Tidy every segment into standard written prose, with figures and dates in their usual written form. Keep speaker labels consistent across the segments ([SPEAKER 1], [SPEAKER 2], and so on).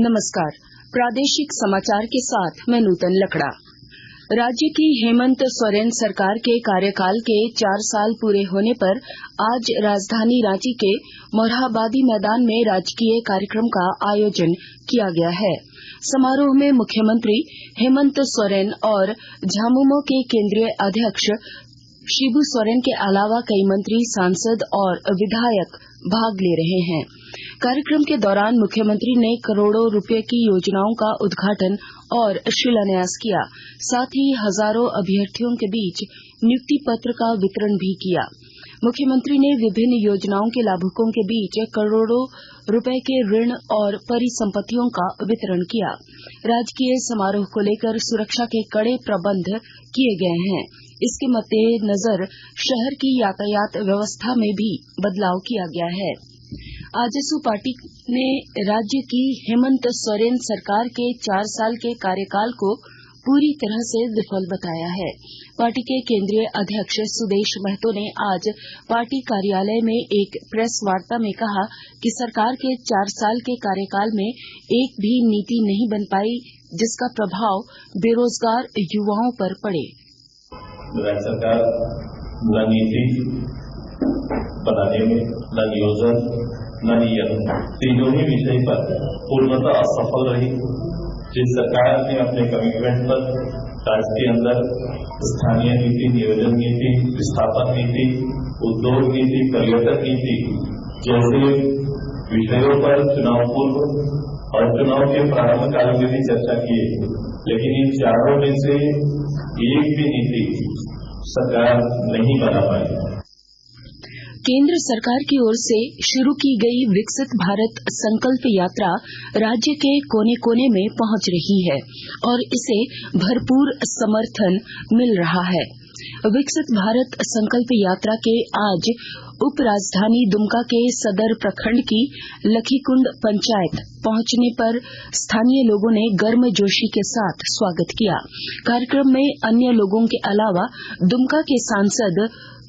[SPEAKER 1] नमस्कार। प्रादेशिक समाचार के साथ मैं नूतन लकड़ा। राज्य की हेमंत सोरेन सरकार के कार्यकाल के 4 साल पूरे होने पर आज राजधानी रांची के मोरहाबादी मैदान में राजकीय कार्यक्रम का आयोजन किया गया है। समारोह में मुख्यमंत्री हेमंत सोरेन और झामुमो के केंद्रीय अध्यक्ष शिबू सोरेन के अलावा कई मंत्री, सांसद और विधायक भाग ले रहे हैं। कार्यक्रम के दौरान मुख्यमंत्री ने करोड़ों रुपए की योजनाओं का उद्घाटन और शिलान्यास किया। साथ ही हजारों अभ्यर्थियों के बीच नियुक्ति पत्र का वितरण भी किया। मुख्यमंत्री ने विभिन्न योजनाओं के लाभुकों के बीच करोड़ों रुपए के ऋण और परिसंपत्तियों का वितरण किया। राजकीय समारोह को लेकर सुरक्षा के कड़े प्रबंध किए गए हैं। इसके मद्देनजर शहर की यातायात व्यवस्था में भी बदलाव किया गया है। आजसू पार्टी ने राज्य की हेमंत सोरेन सरकार के 4 साल के कार्यकाल को पूरी तरह से विफल बताया है। पार्टी के केंद्रीय अध्यक्ष सुदेश महतो ने आज पार्टी कार्यालय में एक प्रेस वार्ता में कहा कि सरकार के 4 साल के कार्यकाल में एक भी नीति नहीं बन पाई, जिसका प्रभाव बेरोजगार युवाओं पर पड़े।
[SPEAKER 2] राज्य सरकार न नीति बनाने में, न नियोजन, न नियम, तीनों ही विषय पर पूर्णतः असफल रही। जिस सरकार ने अपने कमिटमेंट पर राज्य के अंदर स्थानीय नीति, नियोजन नीति, विस्थापन नीति, उद्योग नीति, पर्यटन नीति जैसे विषयों पर चुनाव पूर्व और चुनाव के प्रारंभ काल में भी चर्चा की, लेकिन इन चारों में से एक भी नीति सरकार नहीं बना पाई।
[SPEAKER 1] केंद्र सरकार की ओर से शुरू की गई विकसित भारत संकल्प यात्रा राज्य के कोने कोने में पहुंच रही है और इसे भरपूर समर्थन मिल रहा है। विकसित भारत संकल्प यात्रा के आज उप राजधानी दुमका के सदर प्रखंड की लखीकुंड पंचायत पहुंचने पर स्थानीय लोगों ने गर्मजोशी के साथ स्वागत किया। कार्यक्रम में अन्य लोगों के अलावा दुमका के सांसद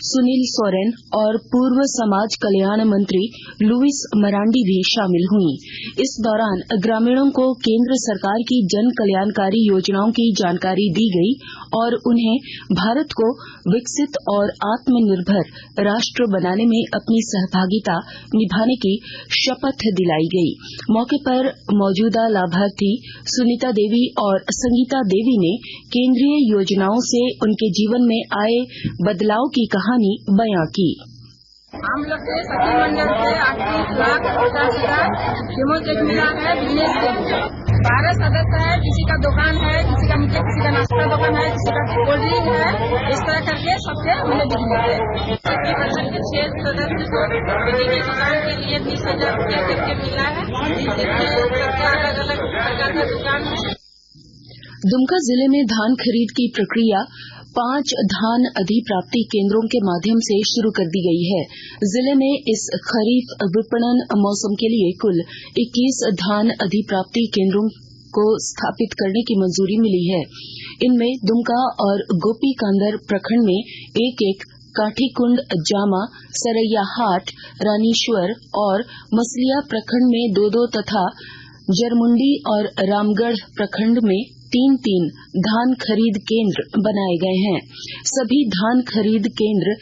[SPEAKER 1] सुनील सोरेन और पूर्व समाज कल्याण मंत्री लुइस मरांडी भी शामिल हुई। इस दौरान ग्रामीणों को केंद्र सरकार की जन कल्याणकारी योजनाओं की जानकारी दी गई और उन्हें भारत को विकसित और आत्मनिर्भर राष्ट्र बनाने में अपनी सहभागिता निभाने की शपथ दिलाई गई। मौके पर मौजूदा लाभार्थी सुनीता देवी और संगीता देवी ने केंद्रीय योजनाओं से उनके जीवन में आए बदलाव की कहानी बयां की।
[SPEAKER 3] हम लोग के सखी मंडल से 38,50,000 डेमो चेक मिला है। बिजनेस से 12 सदस्य है, किसी का दुकान है, किसी का नीचे किसी का नाश्ता दुकान है, किसी का कोल्ड ड्रिंक है। इस तरह करके सबके हमने बिजनेस है। सखी मंडल के 6 सदस्य को बिजली की दुकान के लिए 20,000 रुपया करके मिला है, जिसमें सबके अलग अलग प्रकार का दुकान है।
[SPEAKER 1] दुमका जिले में धान खरीद की प्रक्रिया 5 धान अधिप्राप्ति केंद्रों के माध्यम से शुरू कर दी गई है। जिले में इस खरीफ विपणन मौसम के लिए कुल 21 धान अधिप्राप्ति केंद्रों को स्थापित करने की मंजूरी मिली है। इनमें दुमका और गोपीकांदर प्रखंड में एक काठीकुंड, जामा, सरैयाहाट, रानीश्वर और मसलिया प्रखंड में 2 तथा जरमुंडी और रामगढ़ प्रखंड में 3 धान खरीद केंद्र बनाए गए हैं। सभी धान खरीद केंद्र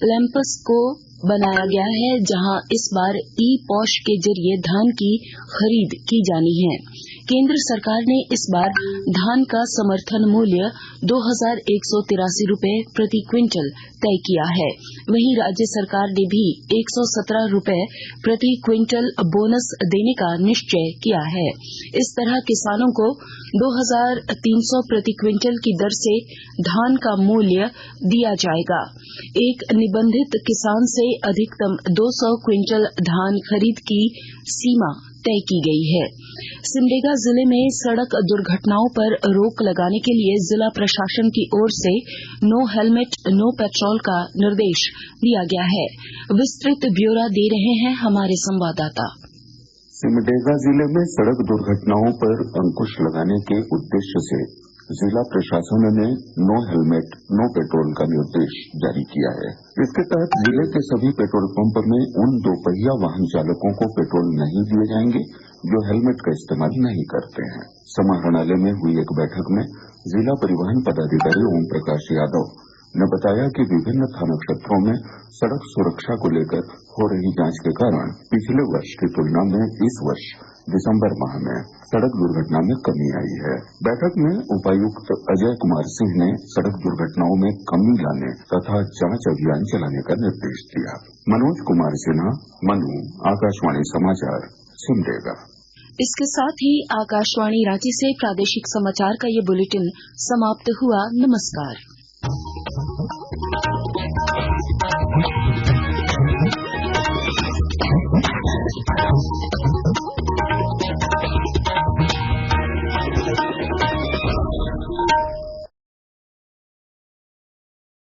[SPEAKER 1] लैंपस को बनाया गया है, जहां इस बार ई-पॉश के जरिए धान की खरीद की जानी है। केंद्र सरकार ने इस बार धान का समर्थन मूल्य 2,183 रुपए प्रति क्विंटल तय किया है। वहीं राज्य सरकार ने भी 117 रुपए प्रति क्विंटल बोनस देने का निश्चय किया है। इस तरह किसानों को 2,300 प्रति क्विंटल की दर से धान का मूल्य दिया जाएगा। एक निबंधित किसान से अधिकतम 200 क्विंटल धान खरीद की सीमा तय की गई है। सिमडेगा जिले में सड़क दुर्घटनाओं पर रोक लगाने के लिए जिला प्रशासन की ओर से नो हेलमेट नो पेट्रोल का निर्देश दिया गया है। विस्तृत ब्यौरा दे रहे हैं हमारे संवाददाता।
[SPEAKER 4] सिमडेगा जिले में सड़क दुर्घटनाओं पर अंकुश लगाने के उद्देश्य से जिला प्रशासन ने नो हेलमेट नो पेट्रोल का निर्देश जारी किया है। इसके तहत जिले के सभी पेट्रोल पंप में उन 2 पहिया वाहन चालकों को पेट्रोल नहीं दिए जाएंगे जो हेलमेट का इस्तेमाल नहीं करते हैं। समाहरणालय में हुई एक बैठक में जिला परिवहन पदाधिकारी ओम प्रकाश यादव ने बताया कि विभिन्न थाना क्षेत्रों में सड़क सुरक्षा को लेकर हो रही जांच के कारण पिछले वर्ष की तुलना में इस वर्ष दिसंबर माह में सड़क दुर्घटना में कमी आई है। बैठक में उपायुक्त अजय कुमार सिंह ने सड़क दुर्घटनाओं में कमी लाने तथा जांच अभियान चलाने का निर्देश दिया। मनोज कुमार सिन्हा, मनु, आकाशवाणी समाचार, सिमडेगा।
[SPEAKER 1] इसके साथ ही आकाशवाणी रांची से प्रादेशिक समाचार का ये बुलेटिन समाप्त हुआ। नमस्कार।